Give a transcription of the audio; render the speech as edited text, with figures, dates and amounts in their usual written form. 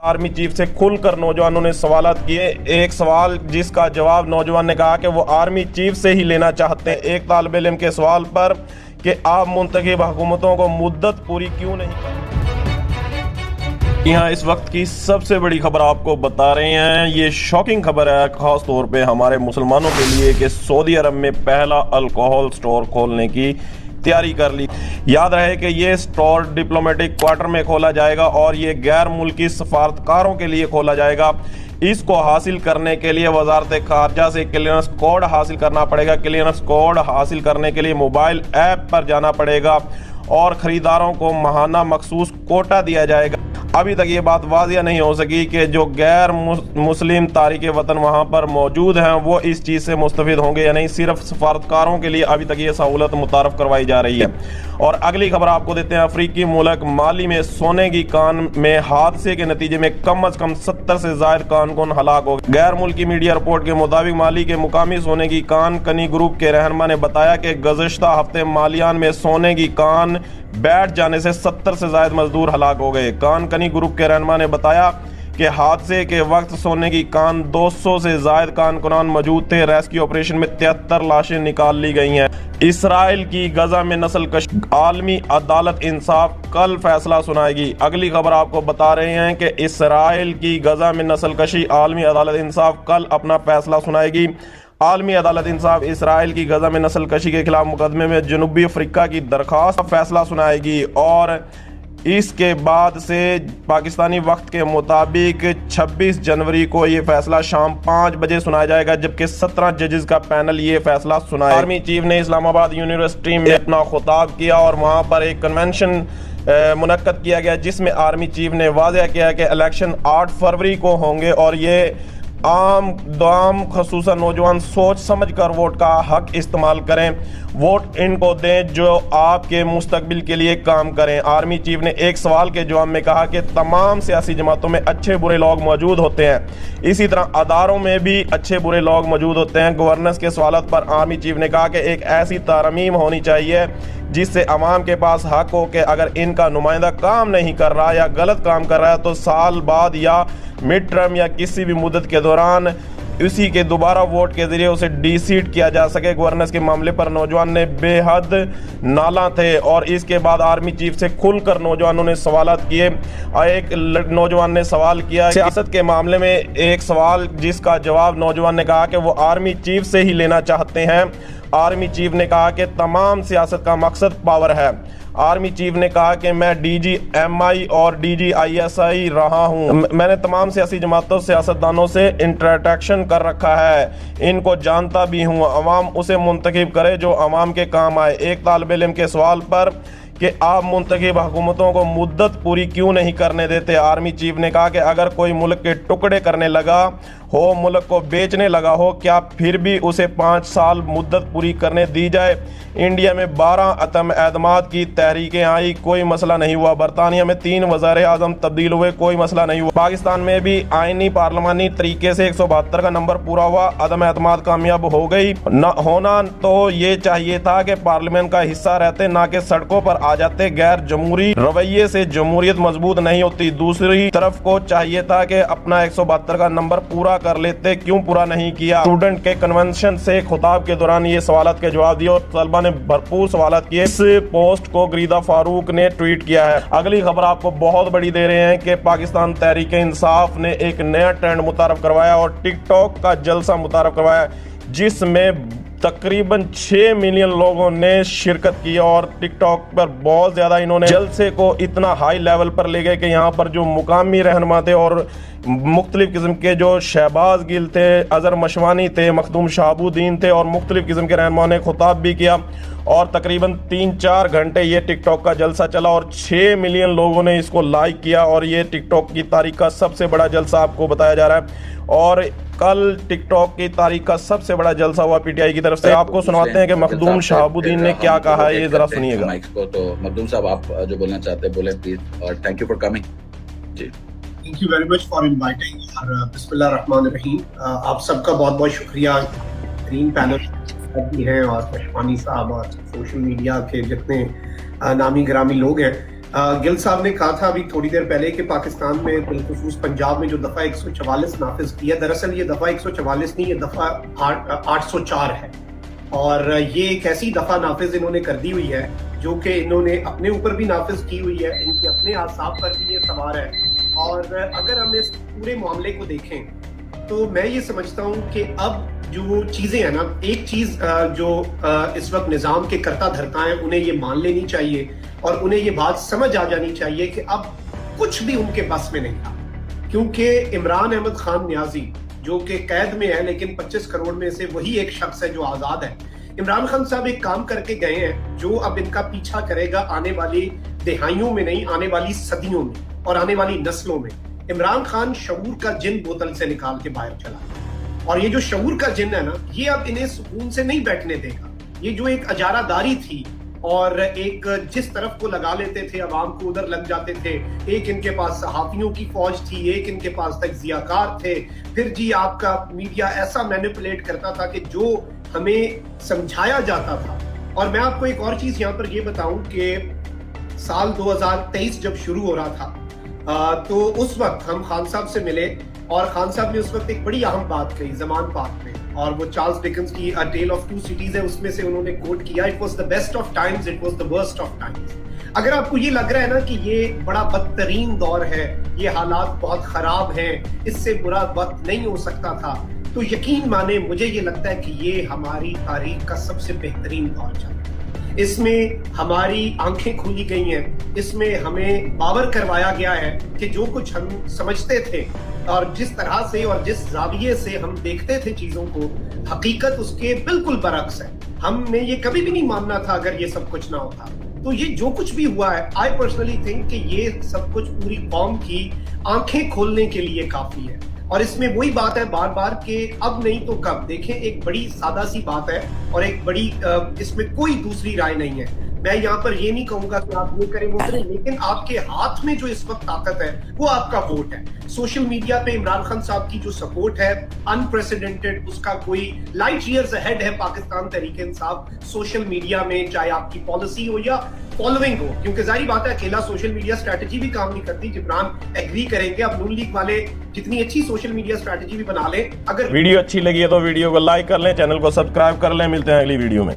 Army chief से खुलकर नौजवानों ने सवालात किए। एक सवाल जिसका जवाब नौजवान ने कहा कि वो आर्मी चीफ से ही लेना चाहते हैं। एक तालिब इल्म के सवाल पर कि आप मुंतखब हुकूमतों को मुद्दत पूरी क्यों नहीं करते। यहाँ इस वक्त की सबसे बड़ी खबर आपको बता रहे हैं। ये शॉकिंग खबर है खास तौर पे हमारे मुसलमानों के लिए कि सऊदी अरब में पहला अल्कोहल स्टोर खोलने की तैयारी कर ली। याद रहे कि ये स्टोर डिप्लोमेटिक क्वार्टर में खोला जाएगा और ये गैर मुल्की सफारतकारों के लिए खोला जाएगा। इसको हासिल करने के लिए वजारत खारजा से क्लियरेंस कोड हासिल करना पड़ेगा। क्लियरेंस कोड हासिल करने के लिए मोबाइल ऐप पर जाना पड़ेगा और ख़रीदारों को माहाना मखसूस कोटा दिया जाएगा। अभी तक ये बात वाज़िया नहीं हो सकी कि जो गैर मुस्लिम तारिके वतन वहाँ पर मौजूद हैं वो इस चीज़ से मुस्तफ़िद होंगे या नहीं। सिर्फ सफारतकारों के लिए अभी तक ये सहूलत मुतारफ़ करवाई जा रही है। और अगली खबर आपको देते हैं। अफ्रीकी मुल्क माली में सोने की कान में हादसे के नतीजे में कम से कम 70 से ज़ायद कारकुन हलाक हो गए। गैर मुल्की मीडिया रिपोर्ट के मुताबिक माली के मुकामी सोने की कान कनी ग्रुप के रहनुमा ने बताया कि गुज़श्ता हफ्ते मालियान में सोने की कान बैठ जाने से 70 से ज़ायद मजदूर हलाक हो गए। कान कनी ग्रुप के रहनुमा ने बताया कि हादसे के वक्त सोने की कान 200 से ज़ायद कारकुनान मौजूद थे। रेस्क्यू ऑपरेशन में 73 लाशें निकाल ली गई हैं। इसराइल की गजा में नस्ल कशी, आलमी अदालत इंसाफ कल फैसला सुनाएगी। अगली खबर आपको बता रहे हैं कि इसराइल की गजा में नस्ल कशी, आलमी अदालत इंसाफ कल अपना फैसला सुनाएगी। आलमी अदालत इंसाफ इसराइल की गजा में नस्ल कशी के खिलाफ मुकदमे में जनूबी अफ्रीका की दरख्वास्त फैसला सुनाएगी और इसके बाद से पाकिस्तानी वक्त के मुताबिक 26 जनवरी को ये फैसला शाम 5 बजे सुनाया जाएगा, जबकि 17 जजेस का पैनल ये फैसला सुनाएगा। आर्मी चीफ ने इस्लामाबाद यूनिवर्सिटी में अपना खुताब किया और वहाँ पर एक कन्वेंशन मुनक्कद किया गया जिसमें आर्मी चीफ ने वाज़ह किया कि इलेक्शन 8 फरवरी को होंगे और ये आम दाम खसूसन नौजवान सोच समझ कर वोट का हक इस्तेमाल करें। वोट इनको दें जो आपके मुस्तकबिल के लिए काम करें। आर्मी चीफ ने एक सवाल के जवाब में कहा कि तमाम सियासी जमातों में अच्छे बुरे लोग मौजूद होते हैं, इसी तरह अदारों में भी अच्छे बुरे लोग मौजूद होते हैं। गवर्नेंस के सवालत पर आर्मी चीफ ने कहा कि एक ऐसी तरमीम होनी चाहिए जिससे अवाम के पास हक हो कि अगर इनका नुमाइंदा काम नहीं कर रहा या गलत काम कर रहा है तो साल बाद या मिड टर्म या किसी भी मुद्दत के दौरान उसी के दोबारा वोट के जरिए उसे डीसीट किया जा सके। गवर्नेंस के मामले पर नौजवान ने बेहद नाला थे और इसके बाद आर्मी चीफ से खुलकर नौजवानों ने सवालात किए। एक नौजवान ने सवाल किया सियासत के मामले में, एक सवाल जिसका जवाब नौजवान ने कहा कि वो आर्मी चीफ से ही लेना चाहते हैं। आर्मी चीफ ने कहा कि तमाम सियासत का मकसद पावर है। आर्मी चीफ ने कहा कि मैं DGMI और DGISI रहा हूं। मैंने तमाम सियासी जमातों सियासतदानों से इंटरेक्शन कर रखा है, इनको जानता भी हूं। अवाम उसे मुंतखब करे जो अवाम के काम आए। एक तालिब इल्म के सवाल पर कि आप मुंतखब हुकूमतों को मुद्दत पूरी क्यों नहीं करने देते, आर्मी चीफ ने कहा कि अगर कोई मुल्क के टुकड़े करने लगा हो, मुल्क को बेचने लगा हो, क्या फिर भी उसे 5 साल मुद्दत पूरी करने दी जाए। इंडिया में 12 अतम एतमाद की तहरीकें आई, कोई मसला नहीं हुआ। बरतानिया में 3 वज़ीर आज़म तब्दील हुए, कोई मसला नहीं हुआ। पाकिस्तान में भी आइनी पार्लिमानी तरीके से 172 का नंबर पूरा हुआ, अदम एतमाद कामयाब हो गई। न होना तो ये चाहिए था कि पार्लियामेंट का हिस्सा रहते, ना कि सड़कों पर आ जाते। गैर जमहूरी रवैये से जमहूरियत मजबूत नहीं होती। दूसरी तरफ को चाहिए था कि अपना 172 का नंबर पूरा कर लेते, क्यों पूरा नहीं किया। स्टूडेंट के कन्वेंशन से खुताब के दौरान ये सवालात के जवाब दिए और तलबा ने भरपूर सवालात किए। इस पोस्ट को गरीदा फारूक ने ट्वीट किया है। अगली खबर आपको बहुत बड़ी दे रहे हैं कि पाकिस्तान तहरीक इंसाफ ने एक नया ट्रेंड मुतारफ करवाया और टिकटॉक का जलसा मुतारफ करवाया जिसमें तकरीबन 6 मिलियन लोगों ने शिरकत की और टिकटॉक पर बहुत ज़्यादा इन्होंने जलसे को इतना हाई लेवल पर ले गए कि यहाँ पर जो मुकामी रहनुमा थे और मुख्तलिफ किस्म के जो शहबाज गिल थे, अजहर मशवानी थे, मखदूम शहाबुद्दीन थे और मुख्तलिफ किस्म के रहनुमा ने खुताब भी किया और तकरीबन 3-4 घंटे ये टिकटॉक का जलसा चला और 6 मिलियन लोगों ने इसको लाइक किया और ये टिकटॉक की तारीख का सबसे बड़ा जलसा आपको बताया जा रहा है। और कल टिकटॉक की तारीख का सबसे बड़ा जलसा हुआ PTI की तरफ से। आपको सुनाते हैं कि मखदूम शहाबुद्दीन ने क्या कहा है, ये जरा सुनिएगा। तो मखदूम साहब आप जो बोलना चाहते हैं बोले प्लीज, और थैंक यू फॉर कमिंग। जी thank you very much for inviting और बिस्मिल्लाह रहमान रहीम। आप सबका बहुत बहुत शुक्रिया। ग्रीन पैनल भी हैं और पशवानी साहब और सोशल मीडिया के जितने नामी ग्रामी लोग हैं, गिल साहब ने कहा था अभी थोड़ी देर पहले कि पाकिस्तान में बिलखुसूस पंजाब में जो दफा 144 नाफिज की है, दरअसल ये दफा 144 नहीं, ये दफा 804 है। और ये एक ऐसी दफा नाफिज इन्होंने कर दी हुई है जो कि इन्होंने अपने ऊपर भी नाफिज की हुई है, इनके अपने आसाब पर भी ये सवार है। और अगर हम इस पूरे मामले को देखें तो मैं ये समझता हूँ कि अब जो चीजें हैं ना, एक चीज जो इस वक्त निजाम के करता धरता है उन्हें ये मान लेनी चाहिए और उन्हें ये बात समझ आ जानी चाहिए कि अब कुछ भी उनके बस में नहीं था, क्योंकि इमरान अहमद खान न्याजी जो कि कैद में है लेकिन 25 करोड़ में से वही एक शख्स है जो आजाद है। इमरान खान साहब एक काम करके गए हैं जो अब इनका पीछा करेगा आने वाली दिहाइयों में नहीं, आने वाली सदियों में और आने वाली नस्लों में। इमरान खान शऊर का जिन बोतल से निकाल के बाहर चला, और ये जो शऊर का जिन है ना, ये अब इन्हें सुकून से नहीं बैठने देगा। ये जो एक अजारादारी थी और एक जिस तरफ को लगा लेते थे अवाम को उधर लग जाते थे, एक इनके पास सहाफियों की फौज थी, एक इनके पास तज्जियाकार थे, फिर जी आपका मीडिया ऐसा मैनिपुलेट करता था कि जो हमें समझाया जाता था। और मैं आपको एक और चीज यहाँ पर ये बताऊं कि साल 2023 जब शुरू हो रहा था तो उस वक्त हम खान साहब से मिले और खान साहब ने उस वक्त एक बड़ी अहम बात कही ज़मान पाक में, और वो चार्ल्स डिकन्स की अ टेल ऑफ टू सिटीज है, उसमें से उन्होंने कोट किया, it was the best of times, it was the worst of times. अगर आपको ये लग रहा है ना कि ये बड़ा बदतरीन दौर है, ये हालात बहुत खराब हैं, इससे बुरा वक्त नहीं हो सकता था, तो यकीन माने मुझे ये लगता है कि ये हमारी तारीख का सबसे बेहतरीन दौर चल रहा है। इसमें हमारी आंखें खोली गई हैं, इसमें हमें बावर करवाया गया है कि जो कुछ हम समझते थे और जिस तरह से और जिस जाविये से हम देखते थे चीजों को, हकीकत उसके बिल्कुल बरक्स है। हमने ये कभी भी नहीं मानना था अगर ये सब कुछ ना होता। तो ये जो कुछ भी हुआ है, आई पर्सनली थिंक कि ये सब कुछ पूरी कौम की आंखें खोलने के लिए काफी है। और इसमें वही बात है बार बार कि अब नहीं तो कब। देखें, एक बड़ी सादा सी बात है और एक बड़ी इसमें कोई दूसरी राय नहीं है। मैं यहाँ पर ये नहीं कहूंगा कि आप ये करें वो करें, लेकिन आपके हाथ में जो इस वक्त ताकत है वो आपका वोट है। सोशल मीडिया पे इमरान खान साहब की जो सपोर्ट है अनप्रेसिडेंटेड, उसका कोई लाइट ईयर्स अहेड है पाकिस्तान तहरीक इंसाफ सोशल मीडिया में, चाहे आपकी पॉलिसी हो या फॉलोइंग हो। क्योंकि जाहिर बात है अकेला सोशल मीडिया स्ट्रैटेजी भी काम नहीं करती, जिब्रान एग्री करेंगे। अब नून लीग वाले जितनी अच्छी सोशल मीडिया स्ट्रैटेजी भी बना ले, अगर वीडियो अच्छी लगी है तो वीडियो को लाइक कर लें, चैनल को सब्सक्राइब कर लें। मिलते हैं अगली वीडियो में।